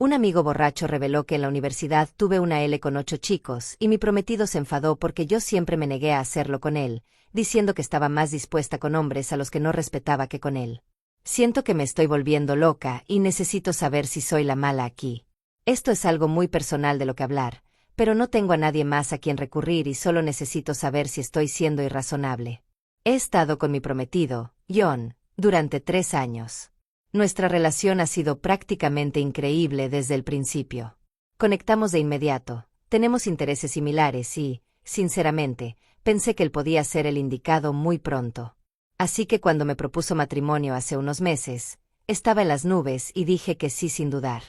Un amigo borracho reveló que en la universidad tuve una L con 8 chicos y mi prometido se enfadó porque yo siempre me negué a hacerlo con él, diciendo que estaba más dispuesta con hombres a los que no respetaba que con él. Siento que me estoy volviendo loca y necesito saber si soy la mala aquí. Esto es algo muy personal de lo que hablar, pero no tengo a nadie más a quien recurrir y solo necesito saber si estoy siendo irrazonable. He estado con mi prometido, John, durante 3 años. Nuestra relación ha sido prácticamente increíble desde el principio. Conectamos de inmediato, tenemos intereses similares y, sinceramente, pensé que él podía ser el indicado muy pronto. Así que cuando me propuso matrimonio hace unos meses, estaba en las nubes y dije que sí sin dudar.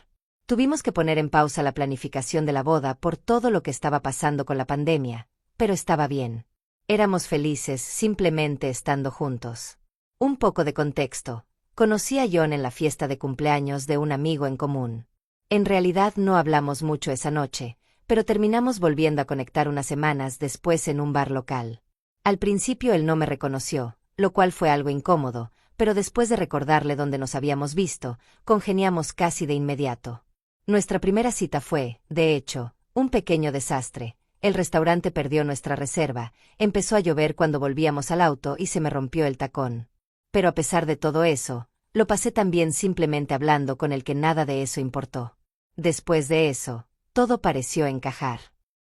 Tuvimos que poner en pausa la planificación de la boda por todo lo que estaba pasando con la pandemia, pero estaba bien. Éramos felices simplemente estando juntos. Un poco de contexto. Conocí a John en la fiesta de cumpleaños de un amigo en común. En realidad no hablamos mucho esa noche, pero terminamos volviendo a conectar unas semanas después en un bar local. Al principio él no me reconoció, lo cual fue algo incómodo, pero después de recordarle dónde nos habíamos visto, congeniamos casi de inmediato. Nuestra primera cita fue, de hecho, un pequeño desastre. El restaurante perdió nuestra reserva, empezó a llover cuando volvíamos al auto y se me rompió el tacón. Pero a pesar de todo eso, lo pasé tan bien simplemente hablando con el que nada de eso importó. Después de eso, todo pareció encajar.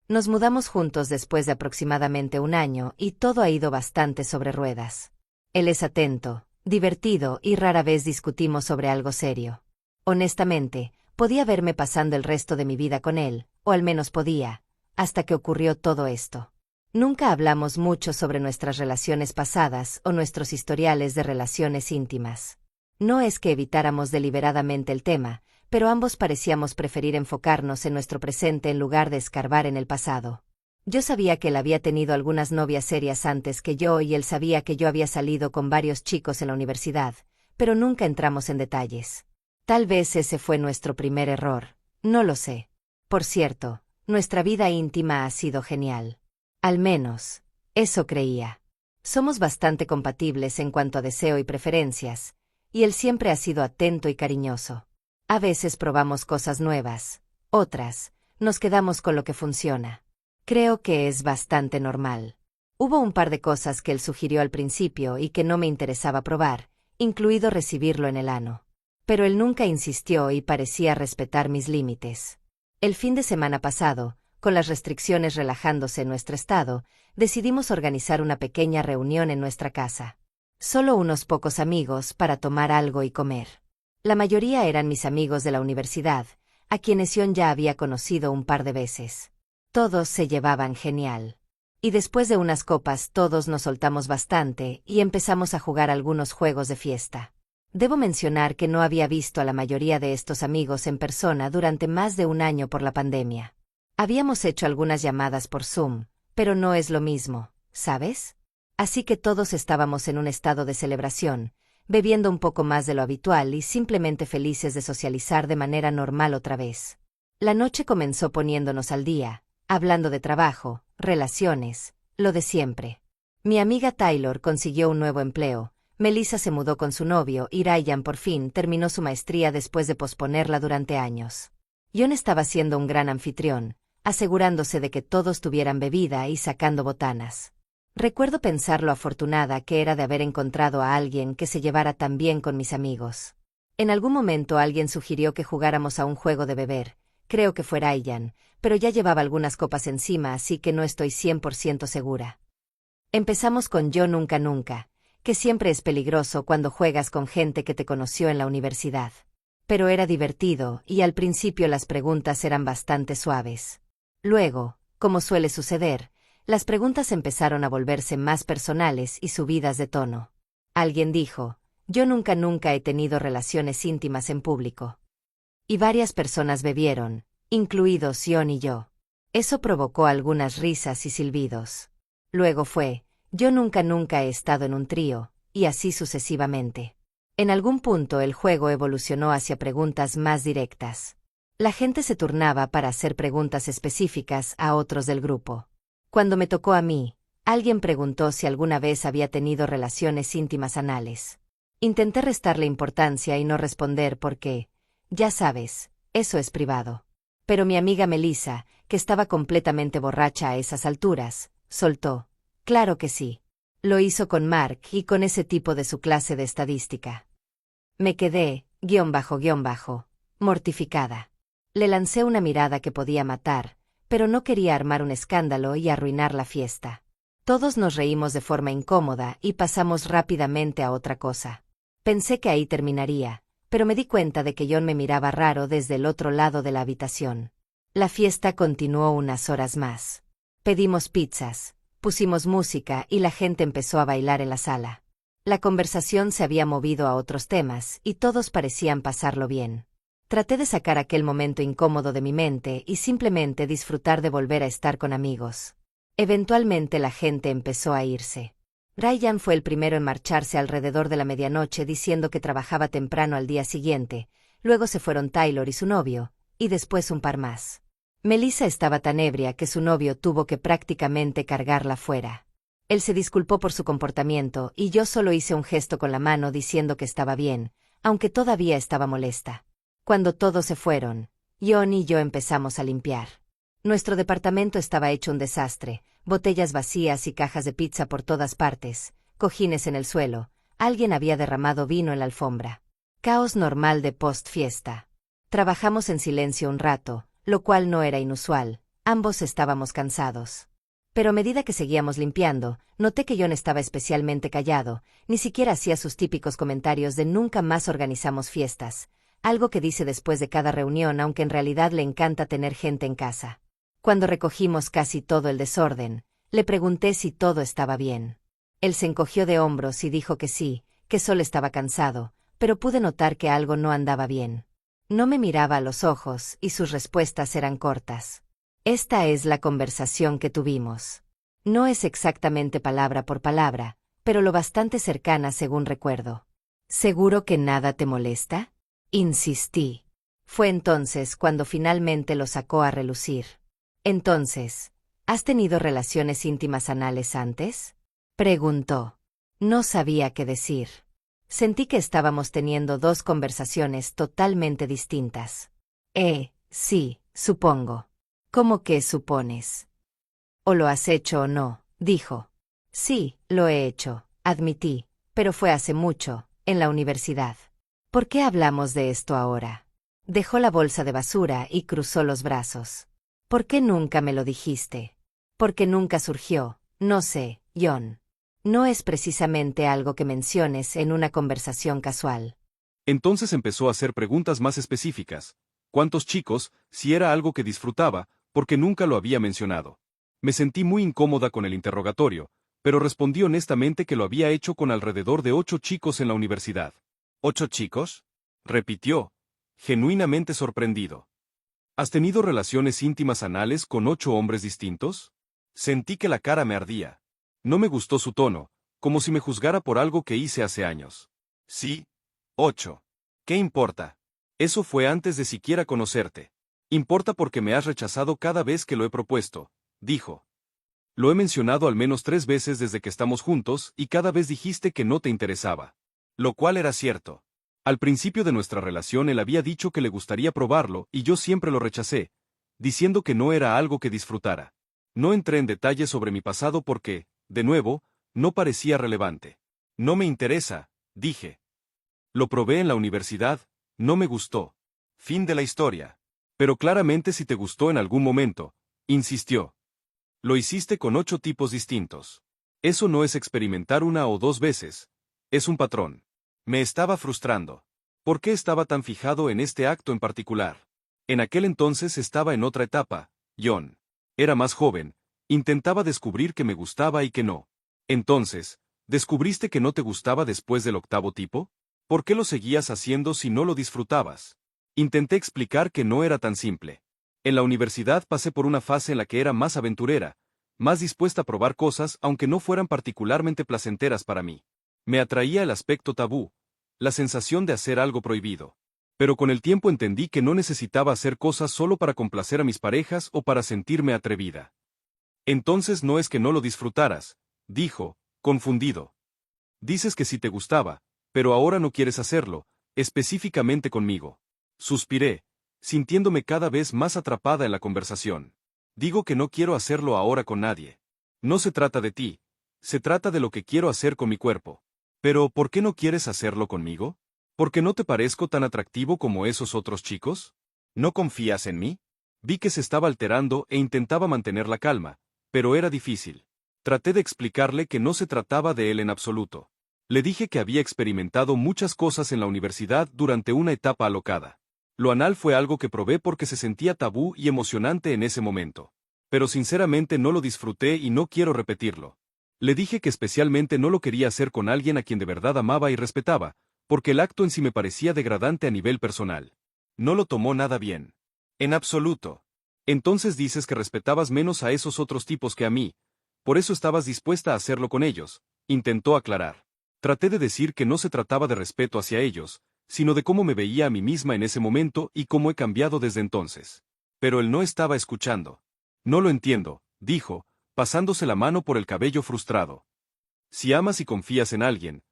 Nos mudamos juntos después de aproximadamente 1 año y todo ha ido bastante sobre ruedas. Él es atento, divertido y rara vez discutimos sobre algo serio. Honestamente, podía verme pasando el resto de mi vida con él, o al menos podía, hasta que ocurrió todo esto. Nunca hablamos mucho sobre nuestras relaciones pasadas o nuestros historiales de relaciones íntimas. No es que evitáramos deliberadamente el tema, pero ambos parecíamos preferir enfocarnos en nuestro presente en lugar de escarbar en el pasado. Yo sabía que él había tenido algunas novias serias antes que yo y él sabía que yo había salido con varios chicos en la universidad, pero nunca entramos en detalles. Tal vez ese fue nuestro primer error, no lo sé. Por cierto, nuestra vida íntima ha sido genial. Al menos, eso creía. Somos bastante compatibles en cuanto a deseo y preferencias, y él siempre ha sido atento y cariñoso. A veces probamos cosas nuevas, otras, nos quedamos con lo que funciona. Creo que es bastante normal. Hubo un par de cosas que él sugirió al principio y que no me interesaba probar, incluido recibirlo en el ano. Pero él nunca insistió y parecía respetar mis límites. El fin de semana pasado, con las restricciones relajándose en nuestro estado, decidimos organizar una pequeña reunión en nuestra casa. Solo unos pocos amigos para tomar algo y comer. La mayoría eran mis amigos de la universidad, a quienes John ya había conocido un par de veces. Todos se llevaban genial. Y después de unas copas todos nos soltamos bastante y empezamos a jugar algunos juegos de fiesta. Debo mencionar que no había visto a la mayoría de estos amigos en persona durante más de 1 año por la pandemia. Habíamos hecho algunas llamadas por Zoom, pero no es lo mismo, ¿sabes? Así que todos estábamos en un estado de celebración, bebiendo un poco más de lo habitual y simplemente felices de socializar de manera normal otra vez. La noche comenzó poniéndonos al día, hablando de trabajo, relaciones, lo de siempre. Mi amiga Taylor consiguió un nuevo empleo, Melissa se mudó con su novio y Ryan por fin terminó su maestría después de posponerla durante años. John estaba siendo un gran anfitrión, asegurándose de que todos tuvieran bebida y sacando botanas. Recuerdo pensar lo afortunada que era de haber encontrado a alguien que se llevara tan bien con mis amigos. En algún momento alguien sugirió que jugáramos a un juego de beber, creo que fue Ryan, pero ya llevaba algunas copas encima así que no estoy 100% segura. Empezamos con Yo Nunca Nunca, que siempre es peligroso cuando juegas con gente que te conoció en la universidad. Pero era divertido y al principio las preguntas eran bastante suaves. Luego, como suele suceder, las preguntas empezaron a volverse más personales y subidas de tono. Alguien dijo, yo nunca he tenido relaciones íntimas en público. Y varias personas bebieron, incluidos John y yo. Eso provocó algunas risas y silbidos. Luego fue, yo nunca he estado en un trío, y así sucesivamente. En algún punto el juego evolucionó hacia preguntas más directas. La gente se turnaba para hacer preguntas específicas a otros del grupo. Cuando me tocó a mí, alguien preguntó si alguna vez había tenido relaciones íntimas anales. Intenté restarle importancia y no responder porque, ya sabes, Eso es privado. Pero mi amiga Melissa, que estaba completamente borracha a esas alturas, soltó. Claro que sí. Lo hizo con Mark y con ese tipo de su clase de estadística. Me quedé, mortificada. Le lancé una mirada que podía matar, pero no quería armar un escándalo y arruinar la fiesta. Todos nos reímos de forma incómoda y pasamos rápidamente a otra cosa. Pensé que ahí terminaría, pero me di cuenta de que John me miraba raro desde el otro lado de la habitación. La fiesta continuó unas horas más. Pedimos pizzas, pusimos música y la gente empezó a bailar en la sala. La conversación se había movido a otros temas y todos parecían pasarlo bien. Traté de sacar aquel momento incómodo de mi mente y simplemente disfrutar de volver a estar con amigos. Eventualmente la gente empezó a irse. Ryan fue el primero en marcharse alrededor de la medianoche diciendo que trabajaba temprano al día siguiente, luego se fueron Taylor y su novio, y después un par más. Melissa estaba tan ebria que su novio tuvo que prácticamente cargarla fuera. Él se disculpó por su comportamiento y yo solo hice un gesto con la mano diciendo que estaba bien, aunque todavía estaba molesta. Cuando todos se fueron, John y yo empezamos a limpiar. Nuestro departamento estaba hecho un desastre, botellas vacías y cajas de pizza por todas partes, cojines en el suelo, alguien había derramado vino en la alfombra. Caos normal de post-fiesta. Trabajamos en silencio un rato, lo cual no era inusual, ambos estábamos cansados. Pero a medida que seguíamos limpiando, noté que John estaba especialmente callado, ni siquiera hacía sus típicos comentarios de nunca más organizamos fiestas, algo que dice después de cada reunión aunque en realidad le encanta tener gente en casa. Cuando recogimos casi todo el desorden, le pregunté si todo estaba bien. Él se encogió de hombros y dijo que sí, que solo estaba cansado, pero pude notar que algo no andaba bien. No me miraba a los ojos y sus respuestas eran cortas. Esta es la conversación que tuvimos. No es exactamente palabra por palabra, pero lo bastante cercana según recuerdo. ¿Seguro que nada te molesta? Insistí. Fue entonces cuando finalmente lo sacó a relucir. Entonces, ¿has tenido relaciones íntimas anales antes? Preguntó. No sabía qué decir. Sentí que estábamos teniendo dos conversaciones totalmente distintas. Sí, supongo. ¿Cómo que supones? O lo has hecho o no, dijo. Sí, lo he hecho, admití, pero fue hace mucho, en la universidad. ¿Por qué hablamos de esto ahora? Dejó la bolsa de basura y cruzó los brazos. ¿Por qué nunca me lo dijiste? Porque nunca surgió, no sé, John. No es precisamente algo que menciones en una conversación casual. Entonces empezó a hacer preguntas más específicas. ¿Cuántos chicos? Si era algo que disfrutaba, porque nunca lo había mencionado. Me sentí muy incómoda con el interrogatorio, pero respondí honestamente que lo había hecho con alrededor de 8 chicos en la universidad. ¿8 chicos? Repitió, genuinamente sorprendido. ¿Has tenido relaciones íntimas anales con 8 hombres distintos? Sentí que la cara me ardía. No me gustó su tono, como si me juzgara por algo que hice hace años. Sí, 8. ¿Qué importa? Eso fue antes de siquiera conocerte. Importa porque me has rechazado cada vez que lo he propuesto, dijo. Lo he mencionado al menos 3 veces desde que estamos juntos y cada vez dijiste que no te interesaba. Lo cual era cierto. Al principio de nuestra relación él había dicho que le gustaría probarlo y yo siempre lo rechacé, diciendo que no era algo que disfrutara. No entré en detalles sobre mi pasado porque, de nuevo, no parecía relevante. No me interesa, dije. Lo probé en la universidad, no me gustó. Fin de la historia. Pero claramente si te gustó en algún momento, insistió. Lo hiciste con 8 tipos distintos. Eso no es experimentar 1 o 2 veces. Es un patrón. Me estaba frustrando. ¿Por qué estaba tan fijado en este acto en particular? En aquel entonces estaba en otra etapa, John. Era más joven, intentaba descubrir que me gustaba y que no. Entonces, ¿descubriste que no te gustaba después del 8º tipo? ¿Por qué lo seguías haciendo si no lo disfrutabas? Intenté explicar que no era tan simple. En la universidad pasé por una fase en la que era más aventurera, más dispuesta a probar cosas aunque no fueran particularmente placenteras para mí. Me atraía el aspecto tabú, la sensación de hacer algo prohibido. Pero con el tiempo entendí que no necesitaba hacer cosas solo para complacer a mis parejas o para sentirme atrevida. Entonces no es que no lo disfrutaras, dijo, confundido. Dices que sí te gustaba, pero ahora no quieres hacerlo, específicamente conmigo. Suspiré. sintiéndome cada vez más atrapada en la conversación. Digo que no quiero hacerlo ahora con nadie. No se trata de ti, se trata de lo que quiero hacer con mi cuerpo. Pero, ¿por qué no quieres hacerlo conmigo? ¿Por qué no te parezco tan atractivo como esos otros chicos? ¿No confías en mí? Vi que se estaba alterando e intentaba mantener la calma, pero era difícil. Traté de explicarle que no se trataba de él en absoluto. Le dije que había experimentado muchas cosas en la universidad durante una etapa alocada. Lo anal fue algo que probé porque se sentía tabú y emocionante en ese momento. Pero sinceramente no lo disfruté y no quiero repetirlo. Le dije que especialmente no lo quería hacer con alguien a quien de verdad amaba y respetaba, porque el acto en sí me parecía degradante a nivel personal. No lo tomó nada bien. En absoluto. Entonces dices que respetabas menos a esos otros tipos que a mí, por eso estabas dispuesta a hacerlo con ellos, intentó aclarar. Traté de decir que no se trataba de respeto hacia ellos, sino de cómo me veía a mí misma en ese momento y cómo he cambiado desde entonces. Pero él no estaba escuchando. No lo entiendo, dijo, pasándose la mano por el cabello frustrado. Si amas y confías en alguien,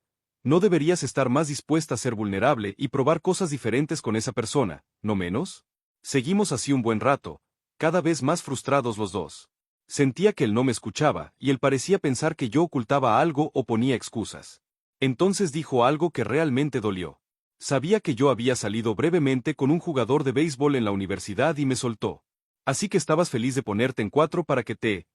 ¿no deberías estar más dispuesta a ser vulnerable y probar cosas diferentes con esa persona, no menos? Seguimos así un buen rato, cada vez más frustrados los dos. Sentía que él no me escuchaba, y él parecía pensar que yo ocultaba algo o ponía excusas. Entonces dijo algo que realmente dolió. Sabía que yo había salido brevemente con un jugador de béisbol en la universidad y me soltó. Así que estabas feliz de ponerte en cuatro para que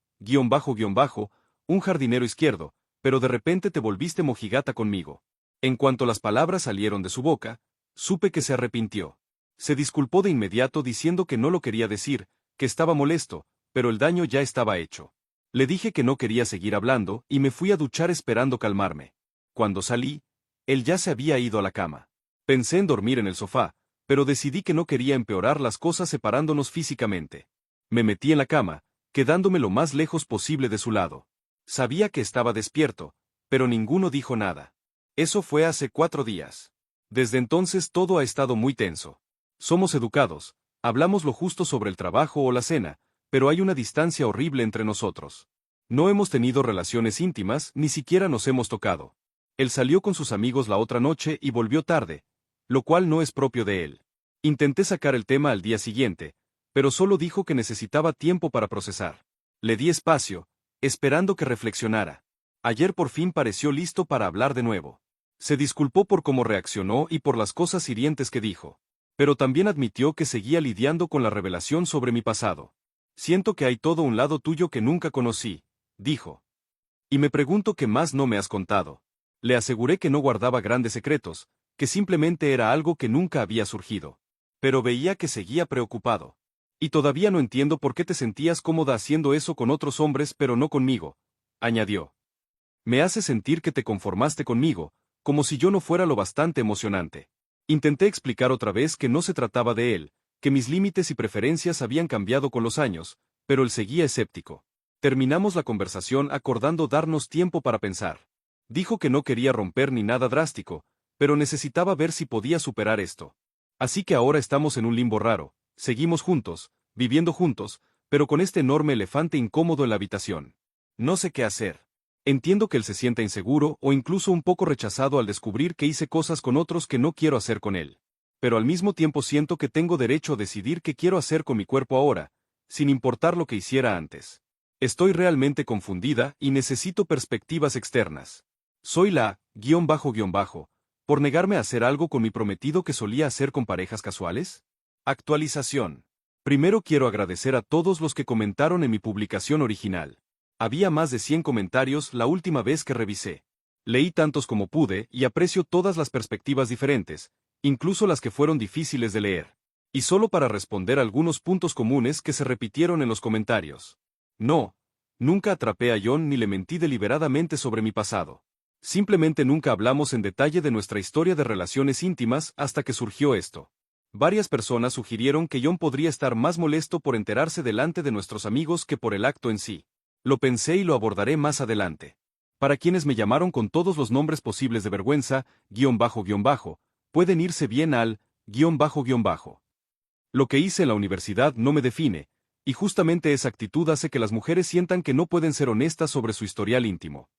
un jardinero izquierdo, pero de repente te volviste mojigata conmigo. En cuanto las palabras salieron de su boca, supe que se arrepintió. Se disculpó de inmediato diciendo que no lo quería decir, que estaba molesto, pero el daño ya estaba hecho. Le dije que no quería seguir hablando y me fui a duchar esperando calmarme. Cuando salí, él ya se había ido a la cama. Pensé en dormir en el sofá, pero decidí que no quería empeorar las cosas separándonos físicamente. Me metí en la cama, quedándome lo más lejos posible de su lado. Sabía que estaba despierto, pero ninguno dijo nada. Eso fue hace 4 días. Desde entonces todo ha estado muy tenso. Somos educados, hablamos lo justo sobre el trabajo o la cena, pero hay una distancia horrible entre nosotros. No hemos tenido relaciones íntimas, ni siquiera nos hemos tocado. Él salió con sus amigos la otra noche y volvió tarde, lo cual no es propio de él. Intenté sacar el tema al día siguiente, pero solo dijo que necesitaba tiempo para procesar. Le di espacio, esperando que reflexionara. Ayer por fin pareció listo para hablar de nuevo. Se disculpó por cómo reaccionó y por las cosas hirientes que dijo. Pero también admitió que seguía lidiando con la revelación sobre mi pasado. Siento que hay todo un lado tuyo que nunca conocí, dijo. Y me pregunto qué más no me has contado. Le aseguré que no guardaba grandes secretos, que simplemente era algo que nunca había surgido. Pero veía que seguía preocupado. Y todavía no entiendo por qué te sentías cómoda haciendo eso con otros hombres pero no conmigo, añadió. Me hace sentir que te conformaste conmigo, como si yo no fuera lo bastante emocionante. Intenté explicar otra vez que no se trataba de él, que mis límites y preferencias habían cambiado con los años, pero él seguía escéptico. Terminamos la conversación acordando darnos tiempo para pensar. Dijo que no quería romper ni nada drástico, pero necesitaba ver si podía superar esto. Así que ahora estamos en un limbo raro, seguimos juntos, viviendo juntos, pero con este enorme elefante incómodo en la habitación. No sé qué hacer. Entiendo que él se sienta inseguro o incluso un poco rechazado al descubrir que hice cosas con otros que no quiero hacer con él. Pero al mismo tiempo siento que tengo derecho a decidir qué quiero hacer con mi cuerpo ahora, sin importar lo que hiciera antes. Estoy realmente confundida y necesito perspectivas externas. Soy la, por negarme a hacer algo con mi prometido que solía hacer con parejas casuales. Actualización. Primero quiero agradecer a todos los que comentaron en mi publicación original. Había más de 100 comentarios la última vez que revisé. Leí tantos como pude y aprecio todas las perspectivas diferentes, incluso las que fueron difíciles de leer. Y solo para responder algunos puntos comunes que se repitieron en los comentarios. No, nunca atrapé a John ni le mentí deliberadamente sobre mi pasado. Simplemente nunca hablamos en detalle de nuestra historia de relaciones íntimas hasta que surgió esto. Varias personas sugirieron que John podría estar más molesto por enterarse delante de nuestros amigos que por el acto en sí. Lo pensé y lo abordaré más adelante. Para quienes me llamaron con todos los nombres posibles de vergüenza, pueden irse bien al, guión bajo. Lo que hice en la universidad no me define, y justamente esa actitud hace que las mujeres sientan que no pueden ser honestas sobre su historial íntimo.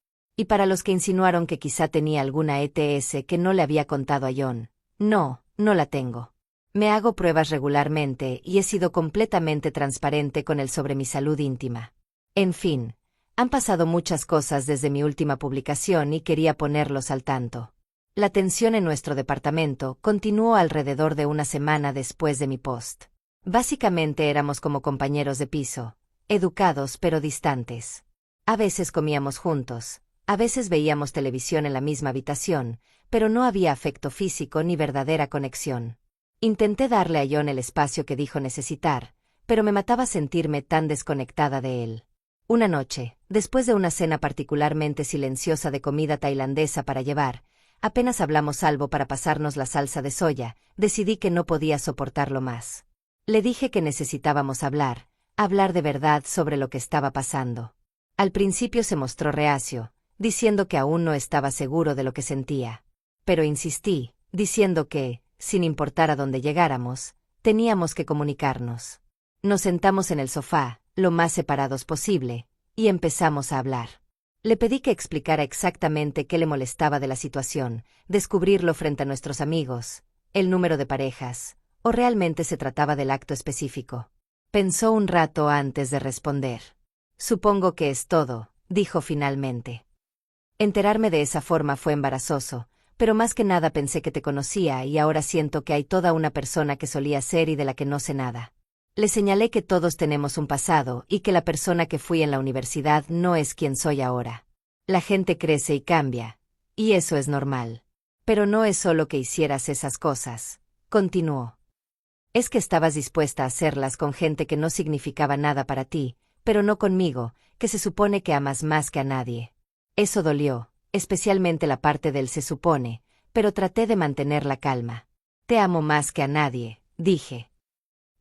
Y para los que insinuaron que quizá tenía alguna ETS que no le había contado a John, no, no la tengo. Me hago pruebas regularmente y he sido completamente transparente con él sobre mi salud íntima. En fin, han pasado muchas cosas desde mi última publicación y quería ponerlos al tanto. La tensión en nuestro departamento continuó alrededor de una semana después de mi post. Básicamente éramos como compañeros de piso, educados pero distantes. A veces comíamos juntos, a veces veíamos televisión en la misma habitación, pero no había afecto físico ni verdadera conexión. Intenté darle a John el espacio que dijo necesitar, pero me mataba sentirme tan desconectada de él. Una noche, después de una cena particularmente silenciosa de comida tailandesa para llevar, apenas hablamos salvo para pasarnos la salsa de soya, decidí que no podía soportarlo más. Le dije que necesitábamos hablar de verdad sobre lo que estaba pasando. Al principio se mostró reacio, diciendo que aún no estaba seguro de lo que sentía. Pero insistí, diciendo que, sin importar a dónde llegáramos, teníamos que comunicarnos. Nos sentamos en el sofá, lo más separados posible, y empezamos a hablar. Le pedí que explicara exactamente qué le molestaba de la situación, descubrirlo frente a nuestros amigos, el número de parejas, o realmente se trataba del acto específico. Pensó un rato antes de responder. Supongo que es todo, dijo finalmente. Enterarme de esa forma fue embarazoso, pero más que nada pensé que te conocía y ahora siento que hay toda una persona que solía ser y de la que no sé nada. Le señalé que todos tenemos un pasado y que la persona que fui en la universidad no es quien soy ahora. La gente crece y cambia, y eso es normal. Pero no es solo que hicieras esas cosas, continuó. Es que estabas dispuesta a hacerlas con gente que no significaba nada para ti, pero no conmigo, que se supone que amas más que a nadie. Eso dolió, especialmente la parte del se supone, pero traté de mantener la calma. Te amo más que a nadie, dije.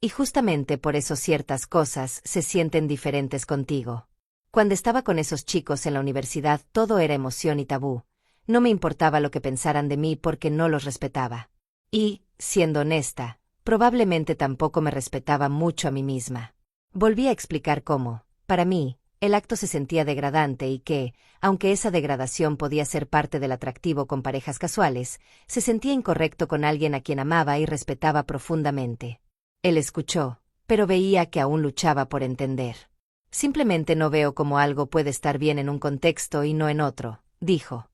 Y justamente por eso ciertas cosas se sienten diferentes contigo. Cuando estaba con esos chicos en la universidad todo era emoción y tabú. No me importaba lo que pensaran de mí porque no los respetaba. Y, siendo honesta, probablemente tampoco me respetaba mucho a mí misma. Volví a explicar cómo, para mí, el acto se sentía degradante y que, aunque esa degradación podía ser parte del atractivo con parejas casuales, se sentía incorrecto con alguien a quien amaba y respetaba profundamente. Él escuchó, pero veía que aún luchaba por entender. Simplemente no veo cómo algo puede estar bien en un contexto y no en otro, dijo.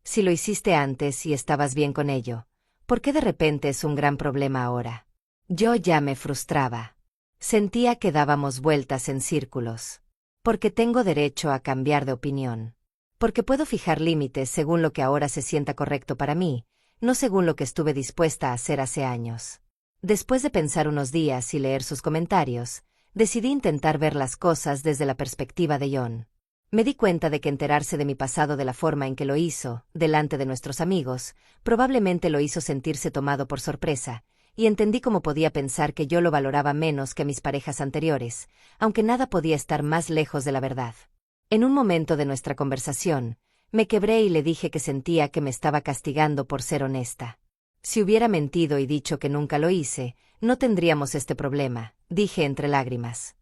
Si lo hiciste antes y estabas bien con ello, ¿por qué de repente es un gran problema ahora? Yo ya me frustraba. Sentía que dábamos vueltas en círculos. Porque tengo derecho a cambiar de opinión. Porque puedo fijar límites según lo que ahora se sienta correcto para mí, no según lo que estuve dispuesta a hacer hace años. Después de pensar unos días y leer sus comentarios, decidí intentar ver las cosas desde la perspectiva de John. Me di cuenta de que enterarse de mi pasado de la forma en que lo hizo, delante de nuestros amigos, probablemente lo hizo sentirse tomado por sorpresa, y entendí cómo podía pensar que yo lo valoraba menos que mis parejas anteriores, aunque nada podía estar más lejos de la verdad. En un momento de nuestra conversación, me quebré y le dije que sentía que me estaba castigando por ser honesta. Si hubiera mentido y dicho que nunca lo hice, no tendríamos este problema, dije entre lágrimas.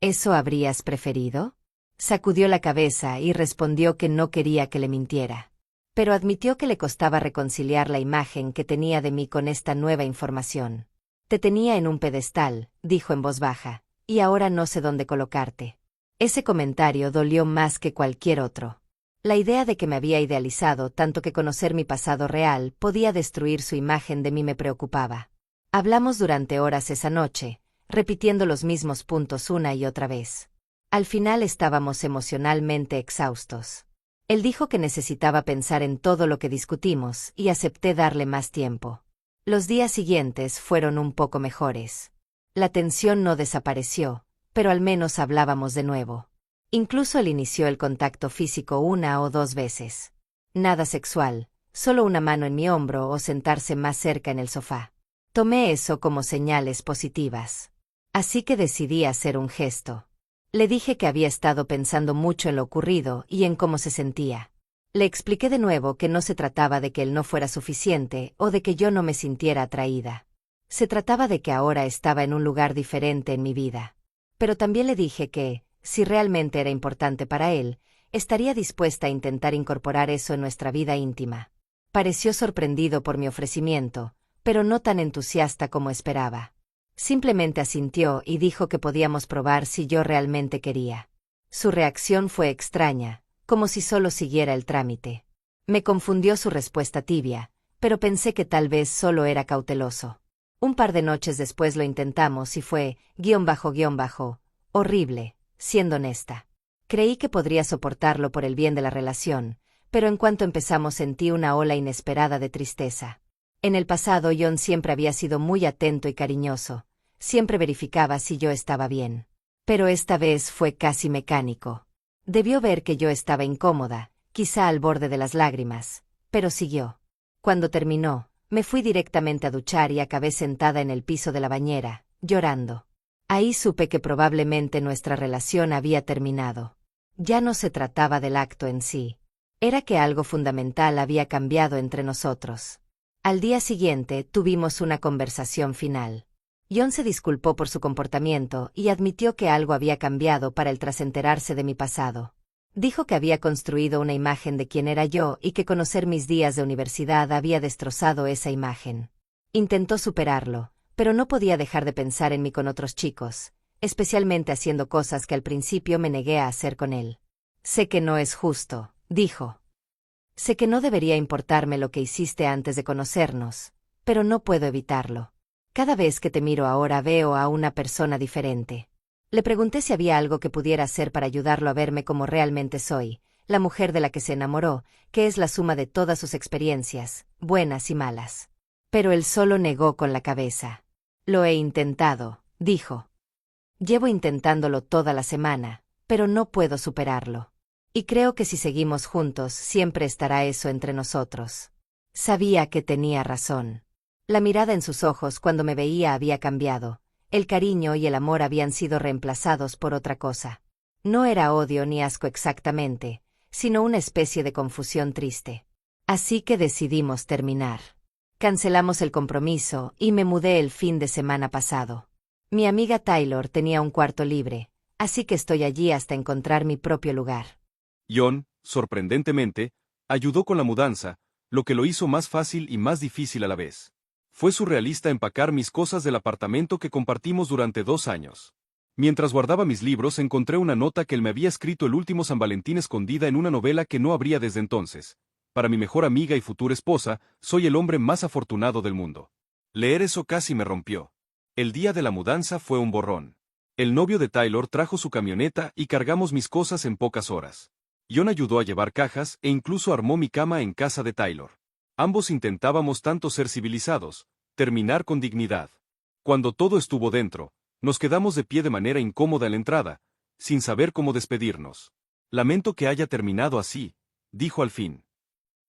¿Eso habrías preferido? Sacudió la cabeza y respondió que no quería que le mintiera. Pero admitió que le costaba reconciliar la imagen que tenía de mí con esta nueva información. Te tenía en un pedestal, dijo en voz baja, y ahora no sé dónde colocarte. Ese comentario dolió más que cualquier otro. La idea de que me había idealizado tanto que conocer mi pasado real podía destruir su imagen de mí me preocupaba. Hablamos durante horas esa noche, repitiendo los mismos puntos una y otra vez. Al final estábamos emocionalmente exhaustos. Él dijo que necesitaba pensar en todo lo que discutimos y acepté darle más tiempo. Los días siguientes fueron un poco mejores. La tensión no desapareció, pero al menos hablábamos de nuevo. Incluso él inició el contacto físico 1 o 2 veces. Nada sexual, solo una mano en mi hombro o sentarse más cerca en el sofá. Tomé eso como señales positivas. Así que decidí hacer un gesto. Le dije que había estado pensando mucho en lo ocurrido y en cómo se sentía. Le expliqué de nuevo que no se trataba de que él no fuera suficiente o de que yo no me sintiera atraída. Se trataba de que ahora estaba en un lugar diferente en mi vida. Pero también le dije que, si realmente era importante para él, estaría dispuesta a intentar incorporar eso en nuestra vida íntima. Pareció sorprendido por mi ofrecimiento, pero no tan entusiasta como esperaba. Simplemente asintió y dijo que podíamos probar si yo realmente quería. Su reacción fue extraña, como si solo siguiera el trámite. Me confundió su respuesta tibia, pero pensé que tal vez solo era cauteloso. Un par de noches después lo intentamos y fue, horrible, siendo honesta. Creí que podría soportarlo por el bien de la relación, pero en cuanto empezamos sentí una ola inesperada de tristeza. En el pasado John siempre había sido muy atento y cariñoso, siempre verificaba si yo estaba bien. Pero esta vez fue casi mecánico. Debió ver que yo estaba incómoda, quizá al borde de las lágrimas, pero siguió. Cuando terminó, me fui directamente a duchar y acabé sentada en el piso de la bañera, llorando. Ahí supe que probablemente nuestra relación había terminado. Ya no se trataba del acto en sí. Era que algo fundamental había cambiado entre nosotros. Al día siguiente tuvimos una conversación final. John se disculpó por su comportamiento y admitió que algo había cambiado para él tras enterarse de mi pasado. Dijo que había construido una imagen de quién era yo y que conocer mis días de universidad había destrozado esa imagen. Intentó superarlo, pero no podía dejar de pensar en mí con otros chicos, especialmente haciendo cosas que al principio me negué a hacer con él. Sé que no es justo, dijo. Sé que no debería importarme lo que hiciste antes de conocernos, pero no puedo evitarlo. Cada vez que te miro ahora veo a una persona diferente. Le pregunté si había algo que pudiera hacer para ayudarlo a verme como realmente soy, la mujer de la que se enamoró, que es la suma de todas sus experiencias, buenas y malas. Pero él solo negó con la cabeza. Lo he intentado, dijo. Llevo intentándolo toda la semana, pero no puedo superarlo. Y creo que si seguimos juntos siempre estará eso entre nosotros. Sabía que tenía razón. La mirada en sus ojos cuando me veía había cambiado. El cariño y el amor habían sido reemplazados por otra cosa. No era odio ni asco exactamente, sino una especie de confusión triste. Así que decidimos terminar. Cancelamos el compromiso y me mudé el fin de semana pasado. Mi amiga Taylor tenía un cuarto libre, así que estoy allí hasta encontrar mi propio lugar. John, sorprendentemente, ayudó con la mudanza, lo que lo hizo más fácil y más difícil a la vez. Fue surrealista empacar mis cosas del apartamento que compartimos durante 2 años. Mientras guardaba mis libros encontré una nota que él me había escrito el último San Valentín escondida en una novela que no abría desde entonces. Para mi mejor amiga y futura esposa, soy el hombre más afortunado del mundo. Leer eso casi me rompió. El día de la mudanza fue un borrón. El novio de Taylor trajo su camioneta y cargamos mis cosas en pocas horas. John ayudó a llevar cajas e incluso armó mi cama en casa de Taylor. Ambos intentábamos tanto ser civilizados, terminar con dignidad. Cuando todo estuvo dentro, nos quedamos de pie de manera incómoda en la entrada, sin saber cómo despedirnos. Lamento que haya terminado así, dijo al fin.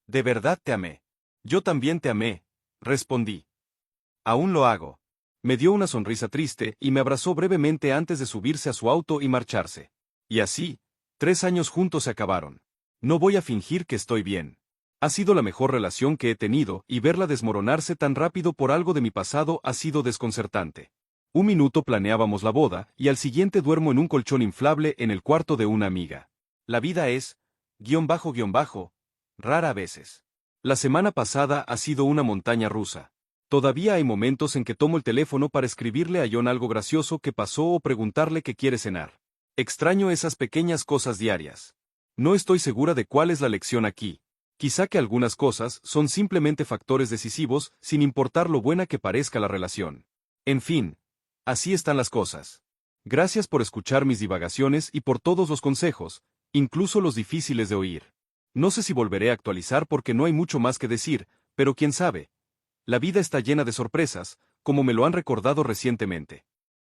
De verdad te amé. Yo también te amé, respondí. Aún lo hago. Me dio una sonrisa triste y me abrazó brevemente antes de subirse a su auto y marcharse. Y así, 3 años juntos se acabaron. No voy a fingir que estoy bien. Ha sido la mejor relación que he tenido y verla desmoronarse tan rápido por algo de mi pasado ha sido desconcertante. Un minuto planeábamos la boda y al siguiente duermo en un colchón inflable en el cuarto de una amiga. La vida es, rara a veces. La semana pasada ha sido una montaña rusa. Todavía hay momentos en que tomo el teléfono para escribirle a John algo gracioso que pasó o preguntarle qué quiere cenar. Extraño esas pequeñas cosas diarias. No estoy segura de cuál es la lección aquí. Quizá que algunas cosas son simplemente factores decisivos sin importar lo buena que parezca la relación. En fin, así están las cosas. Gracias por escuchar mis divagaciones y por todos los consejos, incluso los difíciles de oír. No sé si volveré a actualizar porque no hay mucho más que decir, pero quién sabe. La vida está llena de sorpresas, como me lo han recordado recientemente.